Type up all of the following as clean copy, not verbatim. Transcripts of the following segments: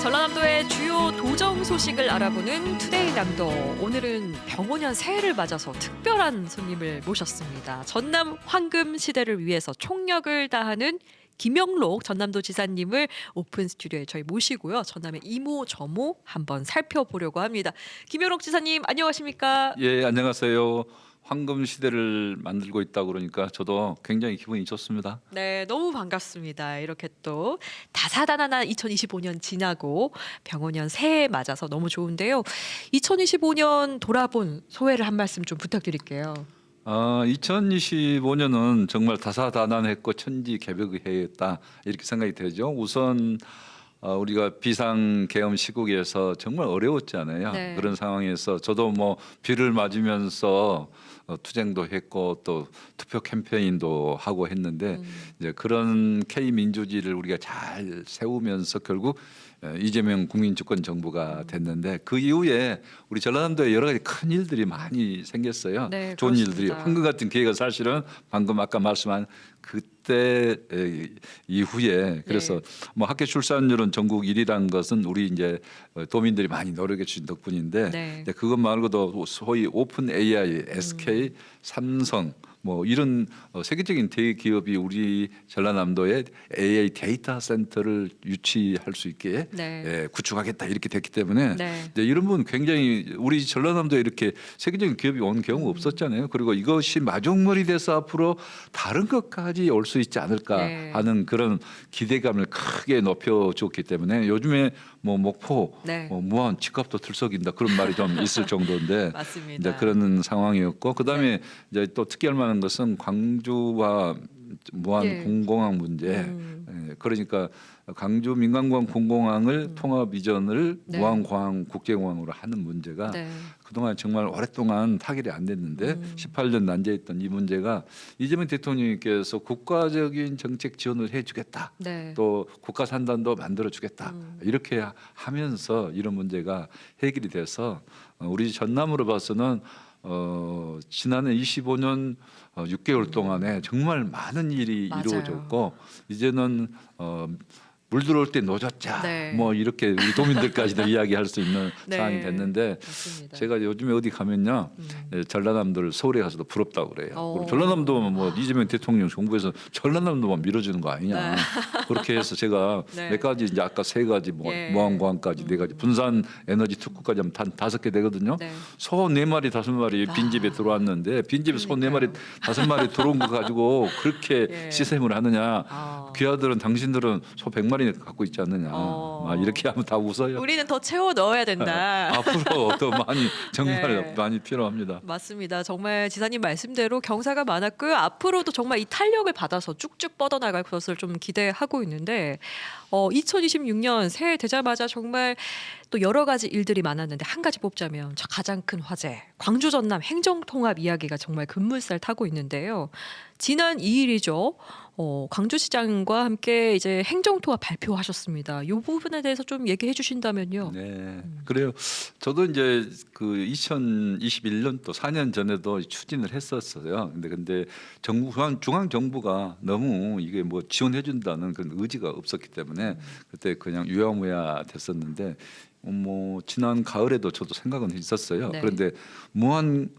전라남도의 주요 도정 소식을 알아보는 투데이 남도. 오늘은 병오년 새해를 맞아서 특별한 손님을 모셨습니다. 전남 황금 시대를 위해서 총력을 다하는 김영록 전남도 지사님을 오픈 스튜디오에 저희 모시고요. 전남의 이모저모 한번 살펴보려고 합니다. 김영록 지사님 안녕하십니까? 예, 안녕하세요. 황금 시대를 만들고 있다고 그러니까 저도 굉장히 기분이 좋습니다. 네, 너무 반갑습니다. 이렇게 또 다사다난한 2025년 지나고 병오년 새해 맞아서 너무 좋은데요. 2025년 돌아본 소회를 한 말씀 좀 부탁드릴게요. 2025년은 정말 다사다난했고 천지개벽의 해였다 이렇게 생각이 되죠. 우선 우리가 비상계엄 시국에서 정말 어려웠잖아요. 네. 그런 상황에서 저도 뭐 비를 맞으면서 투쟁도 했고 또 투표 캠페인도 하고 했는데 이제 그런 K 민주주의를 우리가 잘 세우면서 결국 이재명 국민주권 정부가 됐는데 그 이후에 우리 전라남도에 여러 가지 큰 일들이 많이 생겼어요. 네, 좋은 그렇습니다. 일들이 황금 같은 기회가 사실은 방금 아까 말씀한 그때 이후에 그래서 뭐 학교 출산율은 전국 1위라는 것은 우리 이제 도민들이 많이 노력해 주신 덕분인데 네. 이제 그것 말고도 소위 오픈 AI, SK, 삼성 뭐 이런 세계적인 대기업이 우리 전라남도에 AI 데이터 센터를 유치할 수 있게 네. 구축하겠다 이렇게 됐기 때문에 네. 이제 이런 부분 굉장히 우리 전라남도에 이렇게 세계적인 기업이 온 경우 없었잖아요. 그리고 이것이 마중물이 돼서 앞으로 다른 것까지 올 수 있지 않을까 네. 하는 그런 기대감을 크게 높여줬기 때문에 요즘에 뭐 목포, 네. 무안 집값도 들썩인다 그런 말이 좀 있을 정도인데 맞습니다. 이제 그런 상황이었고 그다음에 이제 또 특이할 만한 것은 광주와 무안 예. 공공항 문제. 그러니까 광주 민간공항 공공항을 통합 이전을 네. 무안공항 국제공항으로 하는 문제가 네. 그동안 정말 오랫동안 타결이 안 됐는데 18년 난제했던 이 문제가 이재명 대통령께서 국가적인 정책 지원을 해주겠다. 네. 또 국가 산단도 만들어주겠다. 이렇게 하면서 이런 문제가 해결이 돼서 우리 전남으로 봐서는 지난해 25년 6개월 동안에 정말 많은 일이 맞아요. 이루어졌고 이제는 물 들어올 때 노젓자 네. 뭐 이렇게 우리 도민들까지도 이야기할 수 있는 네. 상황이 됐는데 맞습니다. 제가 요즘에 어디 가면요 전라남도를 서울에 가서도 부럽다고 그래요. 그리고 어. 전라남도면 뭐 이재명 대통령 정부에서 전라남도만 밀어주는 거 아니냐 그렇게 해서 제가 네. 몇 가지 이제 아까 세 가지 뭐 예. 무안공항까지 네 가지 분산 에너지 특구까지 하면 단 5개 되거든요. 네. 소 4마리 5마리 빈집에 들어왔는데 빈집에 소 4마리 5마리 들어온 거 가지고 그렇게 예. 시샘을 하느냐. 귀하들은 당신들은 소 100마리 갖고 있지 않느냐. 막 이렇게 하면 다 웃어요. 우리는 더 채워 넣어야 된다. 앞으로 더 많이 정말 네. 많이 필요합니다. 맞습니다. 정말 지사님 말씀대로 경사가 많았고요. 앞으로도 정말 이 탄력을 받아서 쭉쭉 뻗어나갈 것을 좀 기대하고 있는데 2026년 새해 되자마자 정말 또 여러 가지 일들이 많았는데 한 가지 뽑자면 저 가장 큰 화제 광주 전남 행정통합 이야기가 정말 급물살 타고 있는데요. 지난 2일이죠. 광주시장과 함께 이제 행정통합 발표하셨습니다. 이 부분에 대해서 좀 얘기해 주신다면요. 네, 그래요. 저도 이제 그 2021년 또 4년 전에도 추진을 했었어요. 근데 정부 중앙 정부가 너무 이게 뭐 지원해 준다는 그런 의지가 없었기 때문에 그때 그냥 유야무야 됐었는데 뭐 지난 가을에도 저도 생각은 있었어요. 네. 그런데 무한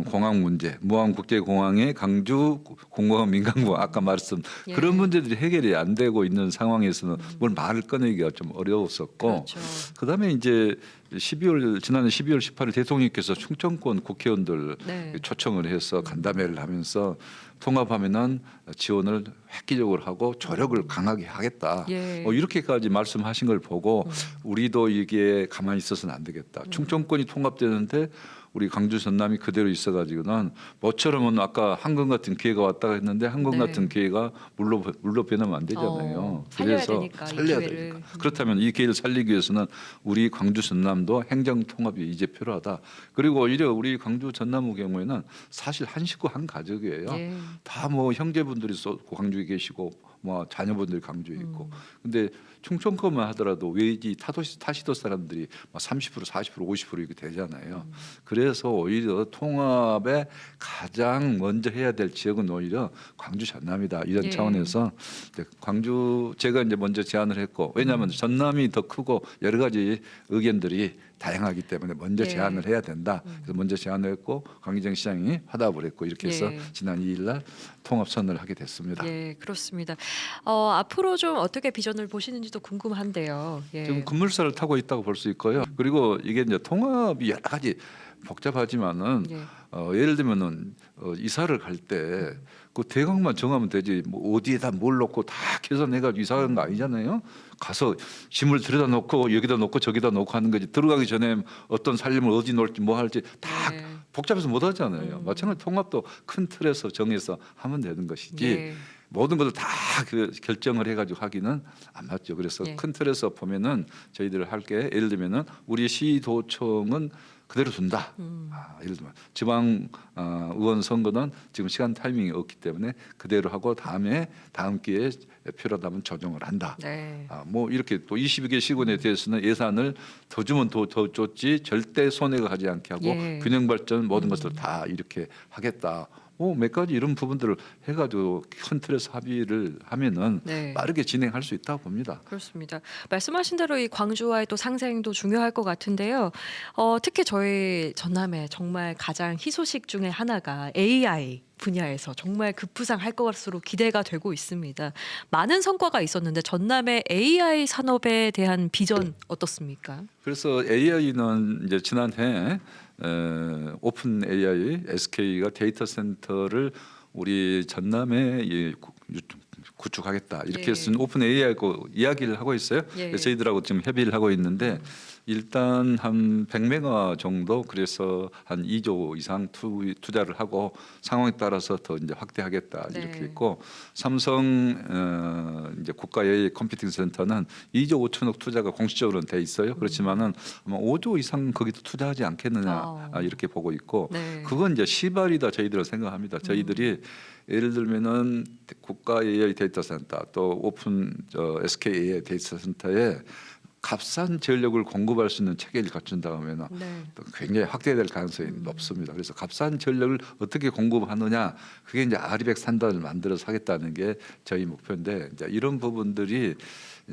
공항 문제, 무안국제공항의 강주 공공항 민간공항 아까 말씀 예. 그런 문제들이 해결이 안 되고 있는 상황에서는 뭘 말을 꺼내기가 좀 어려웠었고 그렇죠. 그다음에 이제 지난해 12월 18일 대통령께서 충청권 국회의원들 네. 초청을 해서 간담회를 하면서 통합하면은 지원을 획기적으로 하고 조력을 강하게 하겠다. 예. 이렇게까지 말씀하신 걸 보고 우리도 이게 가만히 있어서는 안 되겠다. 충청권이 통합되는데 우리 광주 전남이 그대로 있어가지고는 모처럼은 아까 한강 같은 기회가 왔다가 했는데 한강 네. 같은 기회가 물로 변하면 안 되잖아요. 살려야 되니까, 이 살려야 기회를. 되니까. 그렇다면 이 기회를 살리기 위해서는 우리 광주 전남도 행정 통합이 이제 필요하다. 그리고 오히려 우리 광주 전남의 경우에는 사실 한 식구 한 가족이에요. 예. 다 뭐 형제분들이 광주에 계시고 뭐 자녀분들이 광주에 있고. 근데 충청권만 하더라도 외지 타시도 사람들이 막 30%, 40%, 50% 이렇게 되잖아요. 그래서 오히려 통합에 가장 먼저 해야 될 지역은 오히려 광주 전남이다. 이런 예. 차원에서 이제 광주 제가 이제 먼저 제안을 했고, 왜냐하면 전남이 더 크고 여러 가지 의견들이 다양하기 때문에 먼저 예. 제안을 해야 된다. 그래서 먼저 제안을 했고 강기정 시장이 화답을 했고 이렇게 해서 예. 지난 2일 날 통합 선언을 하게 됐습니다. 예, 그렇습니다. 앞으로 좀 어떻게 비전을 보시는지도 궁금한데요. 지금 예. 급물살을 타고 있다고 볼 수 있고요. 그리고 이게 이제 통합이 여러 가지 복잡하지만은 예. 예를 들면은 이사를 갈 때 그 대강만 정하면 되지 뭐 어디에다 뭘 놓고 다 계산해가지고 이사하는 거 아니잖아요. 가서 짐을 들여다 놓고 여기다 놓고 저기다 놓고 하는 거지. 들어가기 전에 어떤 살림을 어디 놓을지 뭐 할지 다 예. 복잡해서 못 하잖아요. 마찬가지 통합도 큰 틀에서 정해서 하면 되는 것이지. 예. 모든 것을 다 그 결정을 해가지고 하기는 안 맞죠. 그래서 예. 큰 틀에서 보면은 저희들 할 게 예를 들면은 우리 시도청은 그대로 둔다. 예를 들면 지방 의원 선거는 지금 시간 타이밍이 없기 때문에 그대로 하고 다음 기회에 필요하다면 조정을 한다. 네. 뭐 이렇게 또 22개 시군에 대해서는 예산을 더 주면 더 줬지 절대 손해가 가지 않게 하고 예. 균형 발전 모든 것을 다 이렇게 하겠다. 뭐 몇 가지 이런 부분들을 해가지고 큰 틀에서 합의를 하면은 네. 빠르게 진행할 수 있다고 봅니다. 그렇습니다. 말씀하신 대로 이 광주와의 또 상생도 중요할 것 같은데요. 특히 저희 전남에 정말 가장 희소식 중에 하나가 AI 분야에서 정말 급부상할 것으로 기대가 되고 있습니다. 많은 성과가 있었는데 전남의 AI 산업에 대한 비전 어떻습니까? 그래서 AI는 이제 지난해 오픈 AI SK가 데이터 센터를 우리 전남에 구축하겠다 이렇게 예. 해서 오픈 AI하고 이야기를 하고 있어요. 예. 그래서 저희들하고 지금 협의를 하고 있는데 일단 한 100메가 정도 그래서 한 2조 이상 투자를 하고 상황에 따라서 더 이제 확대하겠다 네. 이렇게 했고 삼성 이제 국가 AI 컴퓨팅 센터는 2조 5천억 투자가 공식적으로는 돼 있어요. 그렇지만은 아마 5조 이상 거기도 투자하지 않겠느냐 이렇게 보고 있고 네. 그건 이제 시발이다 저희들은 생각합니다. 저희들이 예를 들면은 국가 AI 데이터 센터 또 오픈 SK AI 데이터 센터에 값싼 전력을 공급할 수 있는 체계를 갖춘다 하면 네. 또 굉장히 확대될 가능성이 높습니다. 그래서 값싼 전력을 어떻게 공급하느냐 그게 이제 아리백 산단을 만들어서 하겠다는 게 저희 목표인데 이제 이런 부분들이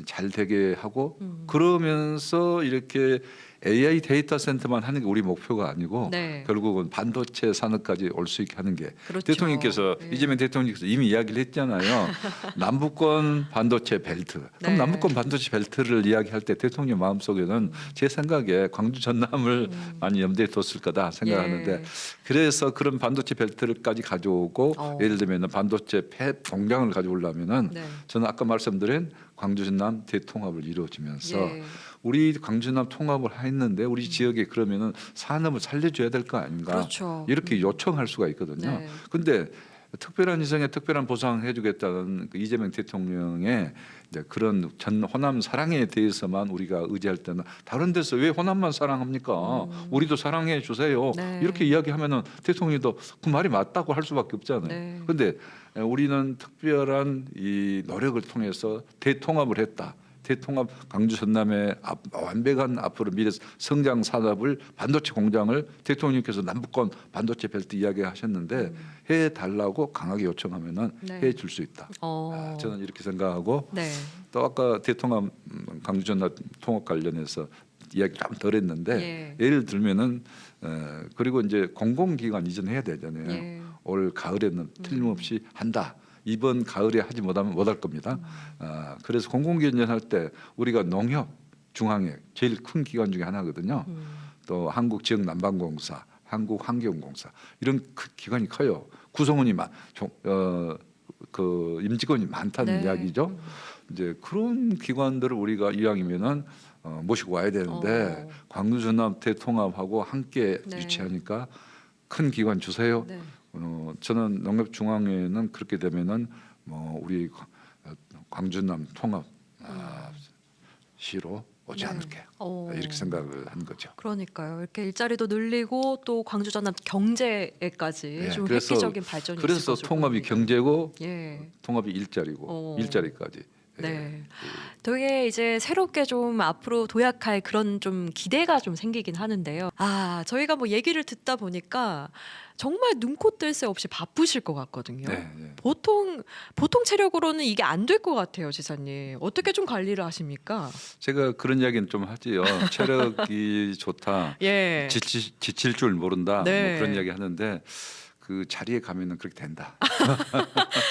잘 되게 하고 그러면서 이렇게 AI 데이터 센터만 하는 게 우리 목표가 아니고 네. 결국은 반도체 산업까지 올 수 있게 하는 게 그렇죠. 대통령께서 예. 이재명 대통령께서 이미 이야기를 했잖아요. 남북권 반도체 벨트. 그럼 네. 남북권 반도체 벨트를 이야기할 때 대통령 마음속에는 제 생각에 광주 전남을 많이 염두에 뒀을 거다 생각하는데 예. 그래서 그런 반도체 벨트를까지 가져오고 예를 들면 반도체 팹 공장을 가져오려면은 네. 저는 아까 말씀드린 광주 전남 대통합을 이루어지면서 예. 우리 광주 전남 통합을 했는데 우리 지역에 그러면은 산업을 살려줘야 될 거 아닌가 그렇죠. 이렇게 요청할 수가 있거든요. 네. 근데 특별한 인생에 특별한 보상해주겠다는 그 이재명 대통령의 이제 그런 전 호남 사랑에 대해서만 우리가 의지할 때는 다른 데서 왜 호남만 사랑합니까? 우리도 사랑해 주세요. 네. 이렇게 이야기하면은 대통령도 그 말이 맞다고 할 수밖에 없잖아요. 네. 근데 우리는 특별한 이 노력을 통해서 대통합을 했다. 대통합 광주 전남의 완벽한 앞으로 미래 성장 산업을 반도체 공장을 대통령께서 남북권 반도체 벨트 이야기하셨는데 해 달라고 강하게 요청하면은 네. 해 줄 수 있다. 저는 이렇게 생각하고 네. 또 아까 대통합 광주 전남 통합 관련해서 이야기 좀 덜 했는데 예. 예를 들면은 그리고 이제 공공기관 이전해야 되잖아요. 예. 올 가을에는 틀림없이 한다. 이번 가을에 하지 못하면 못할 겁니다. 그래서 공공기관 할 때 우리가 농협, 중앙회 제일 큰 기관 중에 하나거든요. 또 한국지역난방공사, 한국환경공사 이런 기관이 커요. 구성원이 그 임직원이 많다는 네. 이야기죠. 이제 그런 기관들을 우리가 이왕이면은 모시고 와야 되는데 광주 전남 대통합하고 함께 네. 유치하니까 큰 기관 주세요. 네. 저는 농협중앙회는 그렇게 되면은 뭐 우리 광주남 통합 시로 오지 네. 않을게 어. 이렇게 생각을 한 거죠. 그러니까요. 이렇게 일자리도 늘리고 또 광주 전남 경제에까지 예, 좀 그래서 획기적인 발전이 있을 그래서 것으로 통합이 보입니다. 경제고 예. 통합이 일자리고 어. 일자리까지. 예. 네. 되게 이제 새롭게 좀 앞으로 도약할 그런 좀 기대가 좀 생기긴 하는데요. 아, 저희가 뭐 얘기를 듣다 보니까 정말 눈코 뜰 새 없이 바쁘실 것 같거든요. 네, 네. 보통 체력으로는 이게 안 될 것 같아요, 지사님. 어떻게 좀 관리를 하십니까? 제가 그런 이야기는 좀 하지요. 체력이 좋다, 예. 지칠 줄 모른다, 뭐 그런 네. 이야기 하는데 그 자리에 가면은 그렇게 된다.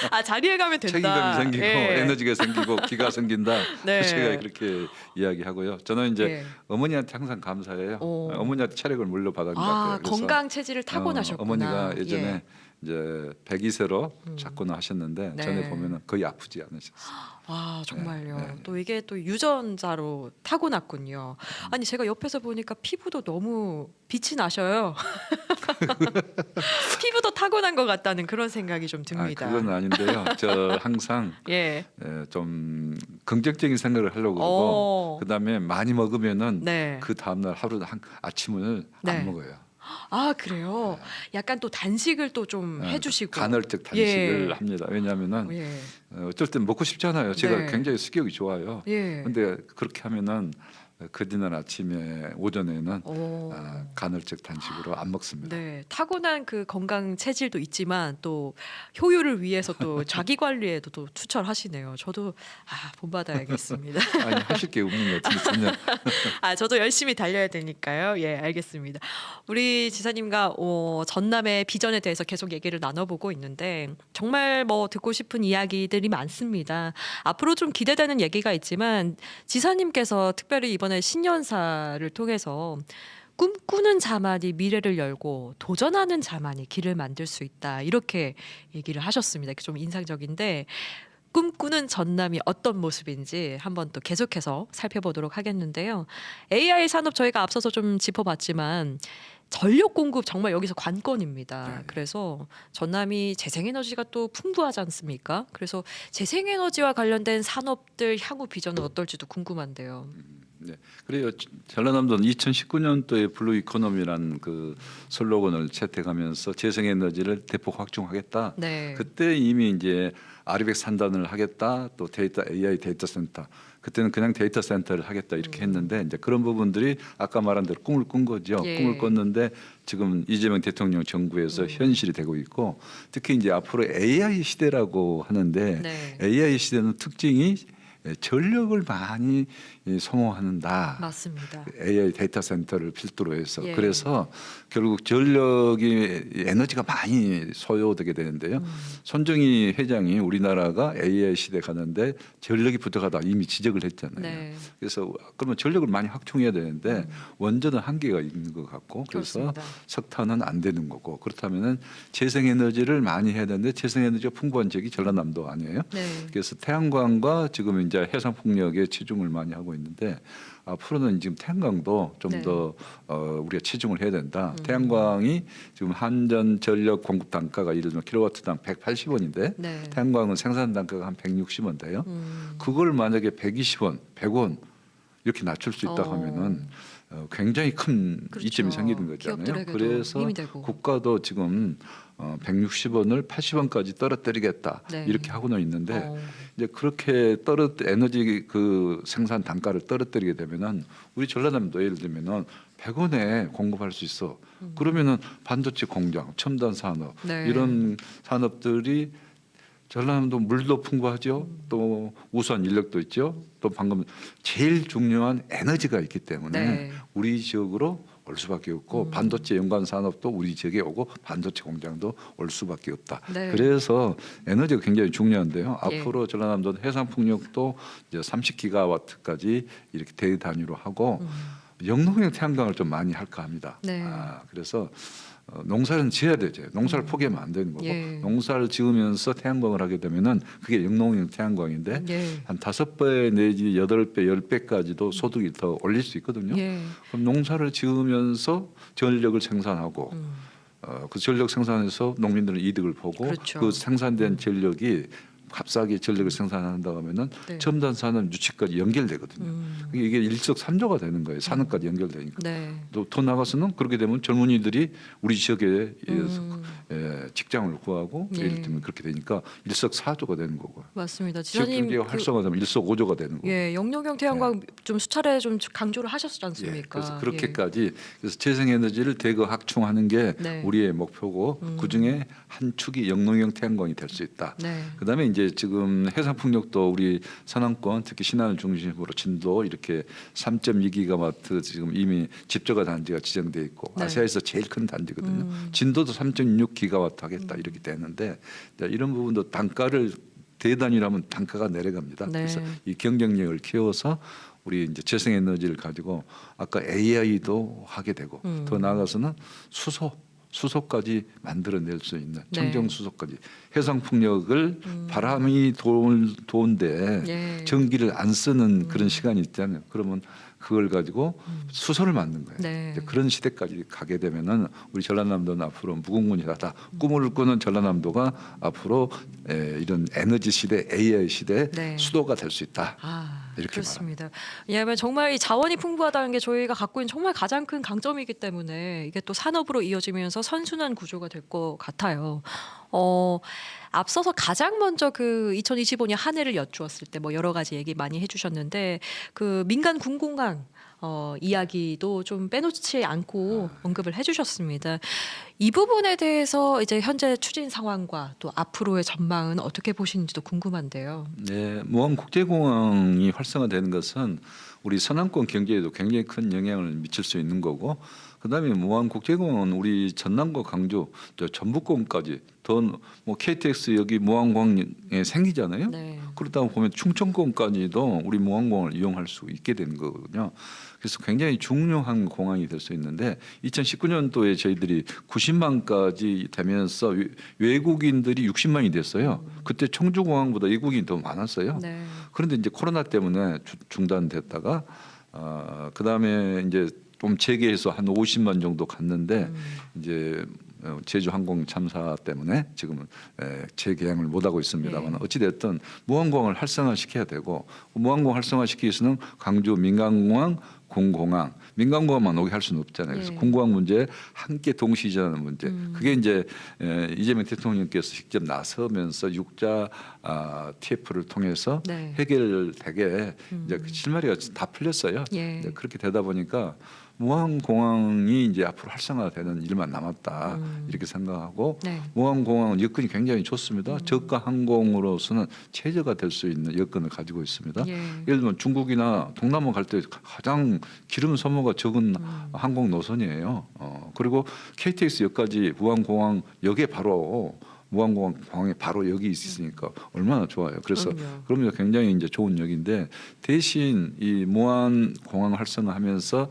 아, 자리에 가면 책임감이 된다. 생기고 예. 에너지가 생기고 기가 생긴다. 제가 네. 그렇게 이야기하고요. 저는 이제 예. 어머니한테 항상 감사해요. 어. 어머니한테 체력을 물려받은 것 아, 같아요. 그래서 건강 체질을 타고나셨구나. 어머니가 예전에 예. 이제 102세로 작고는 하셨는데 전에 네. 보면은 거의 아프지 않으셨어요. 아, 정말요. 네. 또 이게 또 유전자로 타고났군요. 아니, 제가 옆에서 보니까 피부도 너무 빛이 나셔요. 피부도 타고난 것 같다는 그런 생각이 좀 듭니다. 그건 아닌데요. 저 항상 예. 좀 긍정적인 생각을 하려고 그러고 어. 그다음에 많이 먹으면은 네. 그 다음날 하루 아침을 네. 안 먹어요. 아, 그래요? 약간 또 단식을 또 좀 해주시고. 간헐적 단식을 예. 합니다. 왜냐하면은 예. 어쩔 땐 먹고 싶잖아요. 제가 네. 굉장히 식욕이 좋아요. 예. 근데 그렇게 하면은 그 뒤날 아침에 오전에는 오. 간헐적 단식으로 안 먹습니다. 네, 타고난 그 건강 체질도 있지만 또 효율을 위해서 또 자기 관리에도 또 투철하시네요. 저도 본받아야겠습니다. 아니 하실 게 없는 것 같은데 전혀. 아, 저도 열심히 달려야 되니까요. 예, 알겠습니다. 우리 지사님과 전남의 비전에 대해서 계속 얘기를 나눠보고 있는데 정말 뭐 듣고 싶은 이야기들이 많습니다. 앞으로 좀 기대되는 얘기가 있지만 지사님께서 특별히 이번에 신년사를 통해서 꿈꾸는 자만이 미래를 열고 도전하는 자만이 길을 만들 수 있다. 이렇게 얘기를 하셨습니다. 좀 인상적인데 꿈꾸는 전남이 어떤 모습인지 한번 또 계속해서 살펴보도록 하겠는데요. AI 산업 저희가 앞서서 좀 짚어봤지만 전력 공급 정말 여기서 관건입니다. 네. 그래서 전남이 재생에너지가 또 풍부하지 않습니까? 그래서 재생에너지와 관련된 산업들 향후 비전은 어떨지도 궁금한데요. 네. 그래요. 전라남도는 2019년도에 블루 이코노미라는 그 슬로건을 채택하면서 재생에너지를 대폭 확충하겠다. 네. 그때 이미 이제 아리백 산단을 하겠다. 또 데이터 AI 데이터 센터. 그때는 그냥 데이터 센터를 하겠다 이렇게 했는데 이제 그런 부분들이 아까 말한 대로 꿈을 꾼 거죠. 예. 꿈을 꿨는데 지금 이재명 대통령 정부에서 현실이 되고 있고 특히 이제 앞으로 AI 시대라고 하는데 네. AI 시대는 특징이 전력을 많이 소모한다. 맞습니다. AI 데이터 센터를 필두로 해서 예. 그래서 결국 전력이 에너지가 많이 소요되게 되는데요. 손정희 회장이 우리나라가 AI 시대 가는데 전력이 부족하다 이미 지적을 했잖아요. 네. 그래서 그러면 전력을 많이 확충해야 되는데 원전은 한계가 있는 것 같고 그래서 그렇습니다. 석탄은 안 되는 거고 그렇다면은 재생에너지를 많이 해야 되는데 재생에너지가 풍부한 지역이 전라남도 아니에요. 네. 그래서 태양광과 지금 이제 해상풍력에 치중을 많이 하고 있는데 앞으로는 지금 태양광도 좀 네. 더 우리가 치중을 해야 된다. 태양광이 지금 한전 전력 공급 단가가 예를 들면 킬로와트당 180원인데 네. 태양광은 생산 단가가 한 160원 돼요. 음. 그걸 만약에 120원, 100원 이렇게 낮출 수 있다 하면은 굉장히 큰 그렇죠. 이점이 생기는 거잖아요. 기업들에게도 그래서 힘이 되고. 국가도 지금 160원을 80원까지 떨어뜨리겠다 네. 이렇게 하고는 있는데 어. 이제 그렇게 에너지 그 생산 단가를 떨어뜨리게 되면은 우리 전라남도 예를 들면은 100원에 공급할 수 있어. 그러면은 반도체 공장, 첨단 산업 네. 이런 산업들이 전라남도 물도 풍부하죠. 또 우수한 인력도 있죠. 또 방금 제일 중요한 에너지가 있기 때문에 네. 우리 지역으로 올 수밖에 없고 반도체 연관 산업도 우리 지역에 오고 반도체 공장도 올 수밖에 없다. 네. 그래서 에너지가 굉장히 중요한데요. 예. 앞으로 전라남도는 해상 풍력도 이제 30기가와트까지 이렇게 대 단위로 하고 영농형 태양광을 좀 많이 할까 합니다. 네. 그래서 농사는 지어야 되죠. 농사를 포기하면 안 되는 거고 예. 농사를 지으면서 태양광을 하게 되면은 그게 영농형 태양광인데 예. 한 5배 내지 8배, 10배까지도 소득이 더 올릴 수 있거든요. 예. 그럼 농사를 지으면서 전력을 생산하고 그 전력 생산해서 농민들은 이득을 보고 그렇죠. 그 생산된 전력이 값싸게 전력을 생산한다고 하면은 네. 첨단 산업 유치까지 연결되거든요. 이게 일석삼조가 되는 거예요. 산업까지 연결되니까. 네. 또 더 나가서는 그렇게 되면 젊은이들이 우리 지역에 직장을 구하고 예. 예를 들면 그렇게 되니까 일석사조가 되는 거고. 맞습니다. 지역 지사님 경제가 활성화되면 일석오조가 되는 거고. 예, 영농형 태양광 좀 수차례 좀 강조를 하셨지 예, 않습니까? 그래서 그렇게까지 그래서 재생에너지를 대거 확충하는 게 네. 우리의 목표고 그 중에 한 축이 영농형 태양광이 될 수 있다. 네. 그다음에 이제 지금 해상풍력도 우리 서남권 특히 신안을 중심으로 진도 이렇게 3.2기가와트 지금 이미 집저가 단지가 지정돼 있고 네. 아시아에서 제일 큰 단지거든요. 진도도 3.6기가와트 하겠다 이렇게 되는데 이런 부분도 단가를 대단위라면 단가가 내려갑니다. 네. 그래서 이 경쟁력을 키워서 우리 이제 재생에너지를 가지고 아까 AI도 하게 되고 더 나아가서는 수소까지 만들어낼 수 있는 네. 청정 수소까지 해상 풍력을 바람이 도는데 예. 전기를 안 쓰는 그런 시간이 있잖아요. 그러면 그걸 가지고 수소를 만든 거예요. 네. 이제 그런 시대까지 가게 되면은 우리 전라남도는 앞으로 무궁무진하다. 꿈을 꾸는 전라남도가 앞으로 이런 에너지 시대, AI 시대 네. 수도가 될 수 있다. 아, 이렇게 그렇습니다. 왜냐하면 정말 이 자원이 풍부하다는 게 저희가 갖고 있는 정말 가장 큰 강점이기 때문에 이게 또 산업으로 이어지면서 선순환 구조가 될 것 같아요. 앞서서 가장 먼저 그 2025년 한 해를 여쭈었을 때 뭐 여러 가지 얘기 많이 해주셨는데 그 민간 군공항 이야기도 좀 빼놓지 않고 언급을 해주셨습니다. 이 부분에 대해서 이제 현재 추진 상황과 또 앞으로의 전망은 어떻게 보시는지도 궁금한데요. 네, 무안국제공항이 활성화되는 것은 우리 서남권 경제에도 굉장히 큰 영향을 미칠 수 있는 거고, 그다음에 무안국제공항은 우리 전남과 강주, 저 전북권까지 더 뭐 KTX 여기 무안공항에 생기잖아요. 네. 그러다 보면 충청권까지도 우리 무안공항을 이용할 수 있게 되는 거거든요. 그래서 굉장히 중요한 공항이 될 수 있는데 2019년도에 저희들이 90만까지 되면서 외국인들이 60만이 됐어요. 그때 청주공항보다 외국인이 더 많았어요. 네. 그런데 이제 코로나 때문에 중단됐다가 그다음에 이제 좀 재개해서 한 50만 정도 갔는데 이제 제주 항공 참사 때문에 지금은 재개항을 못 하고 있습니다만 예. 어찌 됐든 무안공항을 활성화시켜야 되고 무안공항 활성화시키기 위해서는 강주 민간공항 군공항 민간공항만 오게 할 수는 없잖아요. 그래서 예. 군공항 문제 함께 동시전하는 문제. 그게 이제 이재명 대통령께서 직접 나서면서 육자 TF를 통해서 네. 해결되게 이제 그 실마리가 다 풀렸어요. 예. 이제 그렇게 되다 보니까 무안공항이 이제 앞으로 활성화되는 일만 남았다 이렇게 생각하고 네. 무안공항은 여건이 굉장히 좋습니다. 저가 항공으로서는 최저가 될 수 있는 여건을 가지고 있습니다. 예. 예를 들면 중국이나 동남아 갈 때 가장 기름 소모가 적은 항공 노선이에요. 그리고 KTX역까지 무안공항 역에 바로 무안공항에 바로 역이 있으니까 얼마나 좋아요. 그래서 그럼요. 그러면 굉장히 이제 좋은 역인데 대신 이 무안공항 활성화하면서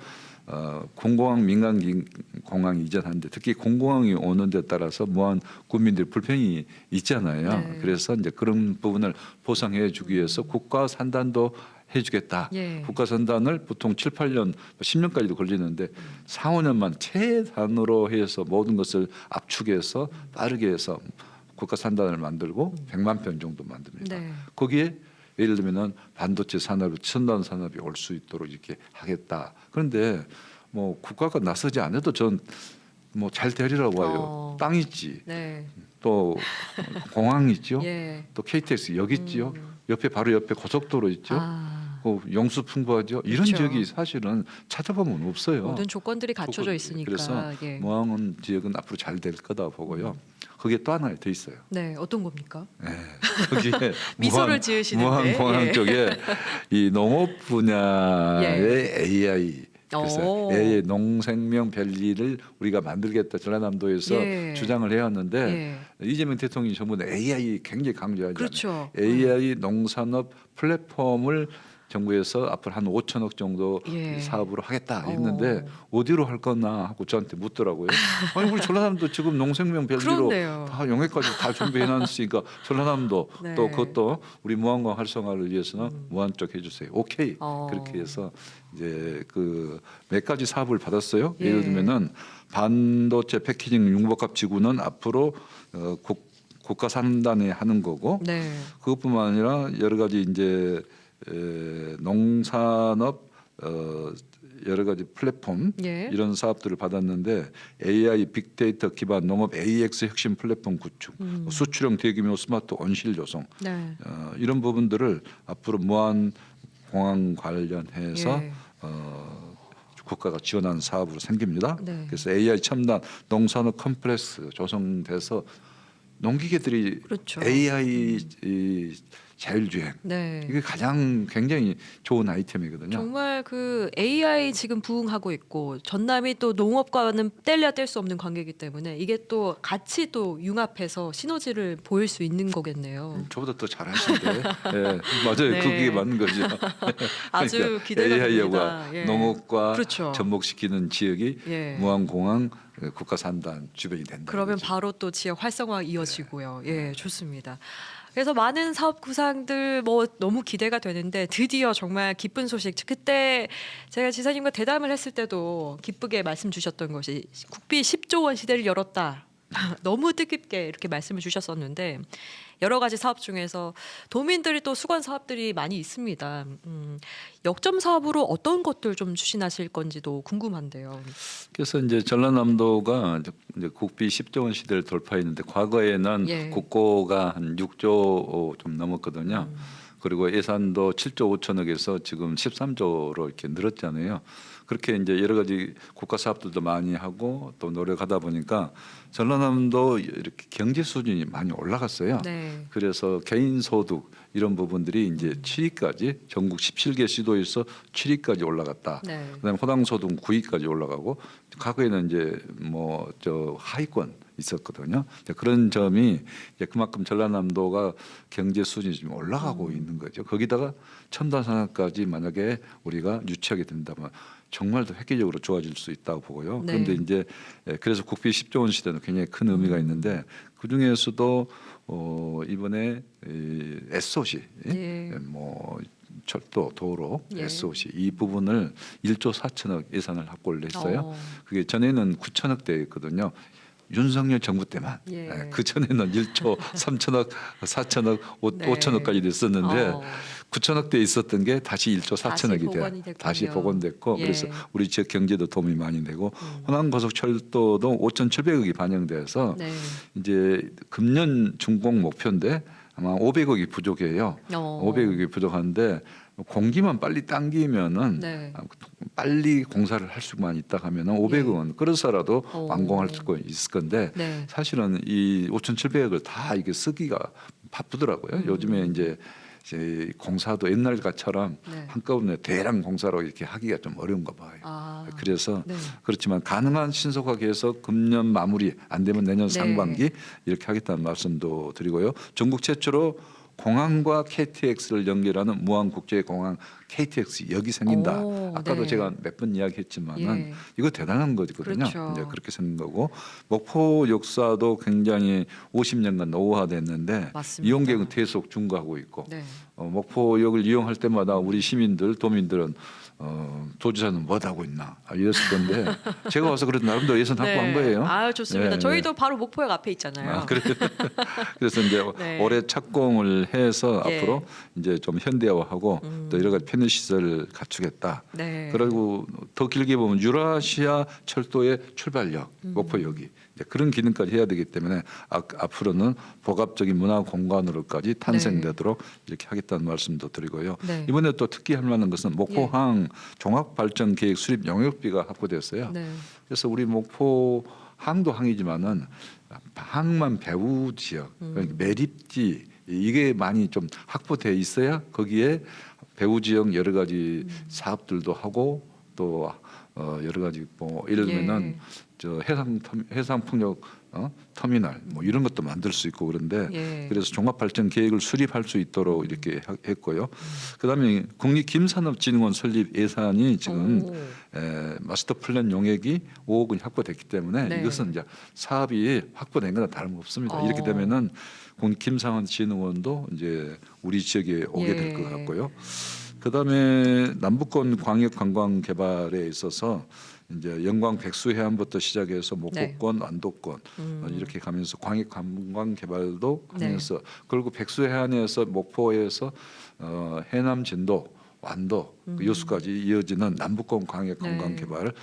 공공항 민간 공항 이전하는데 특히 공공항이 오는 데 따라서 무한 국민들 불편이 있잖아요. 네. 그래서 이제 그런 부분을 보상해 주기 위해서 국가 산단도 해주겠다. 예. 국가 산단을 보통 7, 8년, 10년까지도 걸리는데 4, 5년만 최단으로 해서 모든 것을 압축해서 빠르게 해서 국가 산단을 만들고 100만 편 정도 만듭니다. 네. 거기에 예를 들면은 반도체 산업이 첨단 산업이 올 수 있도록 이렇게 하겠다. 그런데 뭐 국가가 나서지 않아도 전 뭐 잘 되리라고 봐요. 땅 있지, 네. 또 공항 있죠, 예. 또 KTX 역 있죠, 옆에 바로 옆에 고속도로 있죠. 아, 용수 풍부하죠. 이런 그렇죠. 지역이 사실은 찾아보면 없어요. 모든 조건들이 갖춰져 조건들이. 있으니까. 그래서 예. 무안은 지역은 앞으로 잘 될 거다 보고요. 거기에 또 하나 더 있어요. 네, 어떤 겁니까? 거기에 미소를 지으시는데. 무안공항 예. 쪽에 이 농업 분야의 AI 그래서 오. AI 농생명 밸리를 우리가 만들겠다 전라남도에서 예. 주장을 해왔는데 예. 이재명 대통령이 전부 AI 굉장히 강조하잖아요. 그렇죠. AI 농산업 플랫폼을 정부에서 앞으로 한 5천억 정도 예. 사업으로 하겠다 했는데 어디로 할 거나 하고 저한테 묻더라고요. 아니 우리 전라남도 지금 농생명 밸리로 그렇네요. 다 영해까지 다 준비해놨으니까 전라남도 네. 또 그것도 우리 무안공항 활성화를 위해서는 무안 쪽 해주세요. 오케이 그렇게 해서 이제 그 몇 가지 사업을 받았어요. 예. 예를 들면은 반도체 패키징 융복합 지구는 앞으로 국가 산단에 하는 거고 네. 그것뿐만 아니라 여러 가지 이제 농산업 여러 가지 플랫폼 예. 이런 사업들을 받았는데 AI 빅데이터 기반 농업 AX 혁신 플랫폼 구축, 수출형 대규모 스마트 온실 조성 네. 이런 부분들을 앞으로 무한 공항 관련해서 예. 국가가 지원하는 사업으로 생깁니다. 네. 그래서 AI 첨단 농산업 컴플렉스 조성돼서 농기계들이 그렇죠. AI 이 자율주행 네. 이게 가장 굉장히 좋은 아이템이거든요. 정말 그 AI 지금 부흥하고 있고 전남이 또 농업과는 뗄래야 뗄 수 없는 관계이기 때문에 이게 또 같이 또 융합해서 시너지를 보일 수 있는 거겠네요. 저보다 더 잘하시는데, 예, 맞아요. 네. 그게 맞는 거죠. 아주 기대가 AI와 됩니다. 예. 농업과 그렇죠. 접목시키는 지역이 예. 무안공항 국가 산단 주변이 된다. 그러면 이거죠. 바로 또 지역 활성화 이어지고요. 예, 좋습니다. 그래서 많은 사업 구상들 뭐 너무 기대가 되는데 드디어 정말 기쁜 소식. 그때 제가 지사님과 대담을 했을 때도 기쁘게 말씀 주셨던 것이 국비 10조 원 시대를 열었다. 너무 뜻깊게 이렇게 말씀을 주셨었는데 여러 가지 사업 중에서 도민들이 또 수건 사업들이 많이 있습니다. 역점 사업으로 어떤 것들 좀 추진하실 건지도 궁금한데요. 그래서 이제 전라남도가 이제 국비 10조 원 시대를 돌파했는데 과거에는 예. 국고가 한 6조 좀 넘었거든요. 그리고 예산도 7조 5천억에서 지금 13조로 이렇게 늘었잖아요. 그렇게 이제 여러 가지 국가 사업들도 많이 하고 또 노력하다 보니까 전라남도 이렇게 경제 수준이 많이 올라갔어요. 네. 그래서 개인 소득 이런 부분들이 이제 7위까지 전국 17개 시도에서 7위까지 올라갔다. 네. 그다음에 호당 소득 9위까지 올라가고 과거에는 이제 뭐 저 하위권 있었거든요. 그런 점이 이제 그만큼 전라남도가 경제 수준이 좀 올라가고 있는 거죠. 거기다가 첨단 산업까지 만약에 우리가 유치하게 된다면 정말 더 획기적으로 좋아질 수 있다고 보고요. 네. 그런데 이제 그래서 국비 10조 원 시대는 굉장히 큰 의미가 있는데 그 중에서도 이번에 이 SOC 예. 뭐 철도, 도로, 예. SOC 이 부분을 1조 4천억 예산을 확보를 했어요. 어. 그게 전에는 9천억대였거든요. 윤석열 정부 때만. 예. 그 전에는 1조 3천억, 4천억, 네. 5천억까지 됐었는데 어. 9천억대 있었던 게 다시 1조 다시 4천억이 복원이 돼. 됐군요. 다시 복원됐고 예. 그래서 우리 지역 경제도 도움이 많이 되고 호남고속철도도 5,700억이 반영돼서 네. 이제 금년 준공 목표인데 아마 500억이 부족해요. 500억이 부족한데 공기만 빨리 당기면은 네. 빨리 공사를 할 수만 있다 하면은 500억은 그래서라도 오. 완공할 수 있을 건데 네. 사실은 이 5,700억을 다 이게 쓰기가 바쁘더라고요. 요즘에 이제 공사도 옛날처럼 네. 한꺼번에 대량 공사로 이렇게 하기가 좀 어려운가 봐요. 아. 그래서 네. 그렇지만 가능한 신속하게 해서 금년 마무리 안 되면 내년 네. 상반기 이렇게 하겠다는 말씀도 드리고요. 전국 최초로 공항과 KTX를 연결하는 무안국제공항 KTX 여기 생긴다. 오, 아까도 네. 제가 몇 번 이야기했지만은 예. 이거 대단한 거거든요. 그렇죠. 이제 그렇게 생긴 거고 목포 역사도 굉장히 50년간 노후화됐는데 맞습니다. 이용객은 계속 증가하고 있고 네. 목포역을 이용할 때마다 우리 시민들 도민들은 도지사는 뭐 하고 있나 이랬을 건데 제가 와서 그래도 나름대로 예산 확보한 거예요. 아, 좋습니다. 네, 저희도 바로 목포역 앞에 있잖아요. 아, 그래. 그래서 이제 네. 올해 착공을 해서 예. 앞으로 이제 좀 현대화하고 또 여러 가지 편의 시설을 갖추겠다. 네. 그리고 더 길게 보면 유라시아 철도의 출발역 목포역이 이제 그런 기능까지 해야 되기 때문에 앞으로는 복합적인 문화 공간으로까지 탄생되도록 이렇게 하겠다는 말씀도 드리고요. 네. 이번에 또 특히 할 만한 것은 목포항 종합발전계획 수립 영역비가 확보됐어요. 네. 그래서 우리 목포 항도 항이지만은 항만 배후 지역 그러니까 매립지 이게 많이 좀 확보돼 있어야 거기에 배후 지역 여러 가지 사업들도 하고 또 여러 가지 뭐 예를 들면은 저 해상 풍력 터미널 뭐 이런 것도 만들 수 있고 그런데 예. 그래서 종합 발전 계획을 수립할 수 있도록 이렇게 했고요. 그다음에 국립김산업진흥원 설립 예산이 지금 오. 마스터 플랜 용액이 5억 원이 확보됐기 때문에 네. 이것은 이제 사업이 확보된 거나 다름없습니다. 이렇게 되면은 국립김산업진흥원도 이제 우리 지역에 오게 될 것 예. 같고요. 그다음에 남북권 광역 관광 개발에 있어서 이제 영광 백수 해안부터 시작해서 목포권, 완도권 이렇게 가면서 광역 관광 개발도 하면서 그리고 백수 해안에서 목포에서 해남 진도 완도 그 여수까지 이어지는 남북권 광역 관광 개발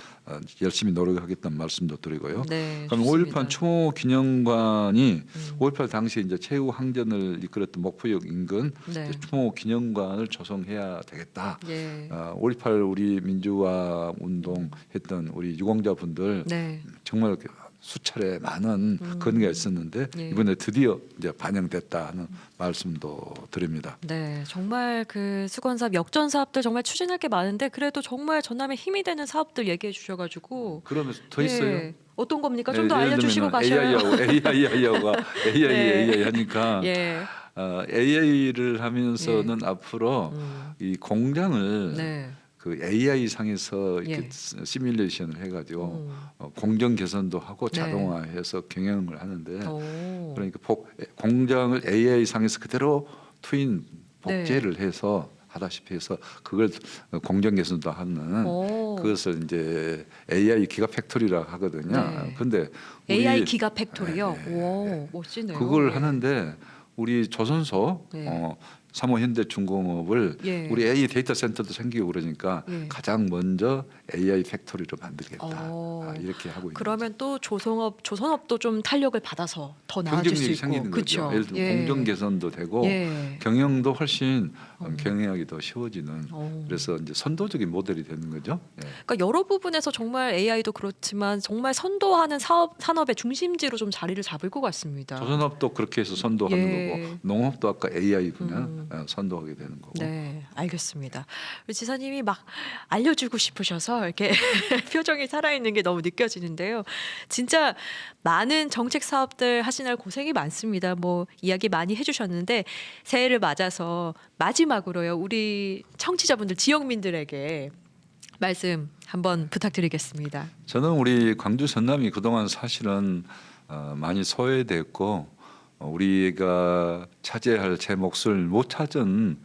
열심히 노력하겠다는 말씀도 드리고요. 네, 그럼 좋습니다. 5.18 추모 기념관이 5.18 당시에 이제 최후 항전을 이끌었던 목포역 인근 네. 이제 추모 기념관을 조성해야 되겠다. 예. 5.18 우리 민주화 운동했던 우리 유공자분들 네. 정말 수차례 많은 건의가 있었는데 예. 이번에 드디어 이제 반영됐다 하는 말씀도 드립니다. 네, 정말 그 수건 사업, 역전 사업들 정말 추진할 게 많은데 그래도 정말 전남에 힘이 되는 사업들 얘기해 주셔가지고 그러면서 더 있어요. 예, 어떤 겁니까? 좀 더 예를 알려주시고 들면은 가셔요. AI하고 AI 네. 하니까 예, AI를 하면서는 앞으로 음, 이 공장을 네, 그 AI 상에서 이렇게 예. 시뮬레이션을 해가지고 음, 공정 개선도 하고 네. 자동화해서 경영을 하는데 오, 그러니까 공장을 AI 상에서 그대로 투인 네. 복제를 해서 하다시피 해서 그걸 공정 개선도 하는 오, 그것을 이제 AI 기가 팩토리라고 하거든요. 네. 근데 AI 우리 기가 팩토리요. 예, 오, 멋지네요. 그걸 예. 하는데 우리 조선소 네. 삼호현대중공업을 예. 우리 AI 데이터 센터도 생기고 그러니까 예. 가장 먼저 AI 팩토리로 만들겠다. 어, 이렇게 하고 있는 거죠. 그러면 또 조선업도 좀 탄력을 받아서 더 나아질 수 경쟁력이 있고, 생기는 거죠. 그렇죠. 예를 들면 공정 개선도 되고 예. 경영도 훨씬 경영하기 더 쉬워지는 어. 그래서 이제 선도적인 모델이 되는 거죠. 예. 그러니까 여러 부분에서 정말 AI도 그렇지만 정말 선도하는 산업의 중심지로 좀 자리를 잡을 것 같습니다. 조선업도 그렇게 해서 선도하는 예. 거고 농업도 아까 AI 분야 선도하게 되는 거고. 네, 알겠습니다. 우리 지사님이 막 알려주고 싶으셔서 이렇게 표정이 살아있는 게 너무 느껴지는데요. 진짜 많은 정책 사업들 하시느라 고생이 많습니다. 뭐 이야기 많이 해주셨는데 새해를 맞아서 마지막으로요. 우리 청취자분들, 지역민들에게 말씀 한번 부탁드리겠습니다. 저는 우리 광주 전남이 그동안 사실은 많이 소외됐고 우리가 차지할 제 몫을 못 찾은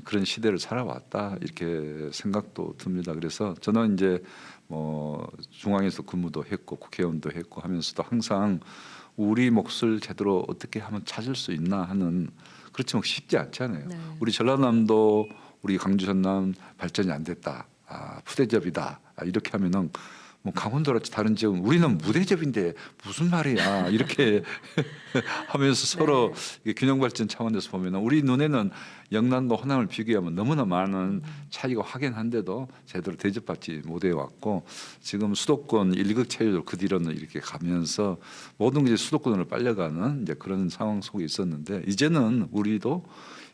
그런 시대를 살아왔다 이렇게 생각도 듭니다. 그래서 저는 이제 뭐 중앙에서 근무도 했고 국회의원도 했고 하면서도 항상 우리 몫을 제대로 어떻게 하면 찾을 수 있나 하는 그렇지만 쉽지 않잖아요. 네. 우리 전라남도 우리 광주 전남 발전이 안 됐다. 푸대접이다. 이렇게 하면은 뭐 강원도랄지 다른 지역은 우리는 무대접인데 무슨 말이야 이렇게 하면서 서로 이게 균형 발전 차원에서 보면 우리 눈에는 영남과 호남을 비교하면 너무나 많은 차이가 확연한데도 제대로 대접받지 못해 왔고 지금 수도권 일극 체제로 그 뒤로는 이렇게 가면서 모든 게 수도권으로 빨려가는 이제 그런 상황 속에 있었는데 이제는 우리도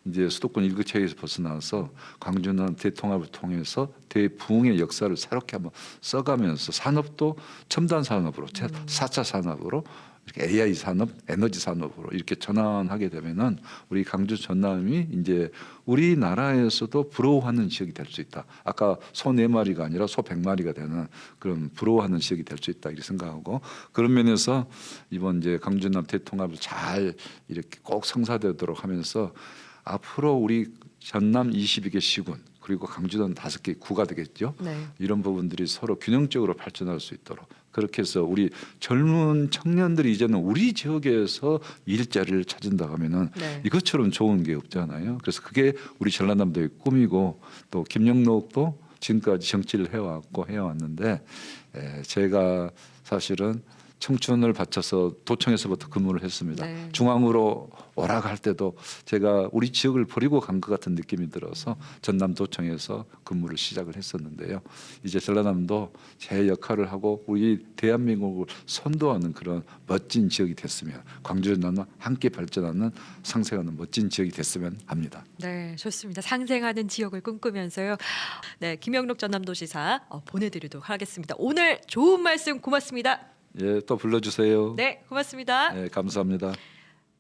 이제 수도권 일극 체계에서 벗어나서 광주는 대통합을 통해서 대부흥의 역사를 새롭게 한번 써가면서 산업도 첨단 산업으로 4차 산업으로 이렇게 AI 산업, 에너지 산업으로 이렇게 전환하게 되면은 우리 광주 전남이 이제 우리나라에서도 부러워하는 지역이 될 수 있다. 아까 소 4마리가 아니라 소 100마리가 되는 그런 부러워하는 지역이 될 수 있다 이렇게 생각하고 그런 면에서 이번 이제 광주 전남 대통합을 잘 이렇게 꼭 성사되도록 하면서 앞으로 우리 전남 22개 시군 그리고 광주는 5개 구가 되겠죠. 네. 이런 부분들이 서로 균형적으로 발전할 수 있도록 그렇게 해서 우리 젊은 청년들이 이제는 우리 지역에서 일자리를 찾은다 하면은 네. 이것처럼 좋은 게 없잖아요. 그래서 그게 우리 전라남도의 꿈이고 또 김영록도 지금까지 정치를 해왔고 해왔는데 제가 사실은 청춘을 바쳐서 도청에서부터 근무를 했습니다. 네. 중앙으로 오락할 때도 제가 우리 지역을 버리고 간 것 같은 느낌이 들어서 전남도청에서 근무를 시작을 했었는데요. 이제 전라남도 제 역할을 하고 우리 대한민국을 선도하는 그런 멋진 지역이 됐으면 광주 전남은 함께 발전하는 상생하는 멋진 지역이 됐으면 합니다. 네, 좋습니다. 상생하는 지역을 꿈꾸면서요. 네, 김영록 전남도지사 보내드리도록 하겠습니다. 오늘 좋은 말씀 고맙습니다. 예, 또 불러주세요. 네, 고맙습니다. 예, 감사합니다.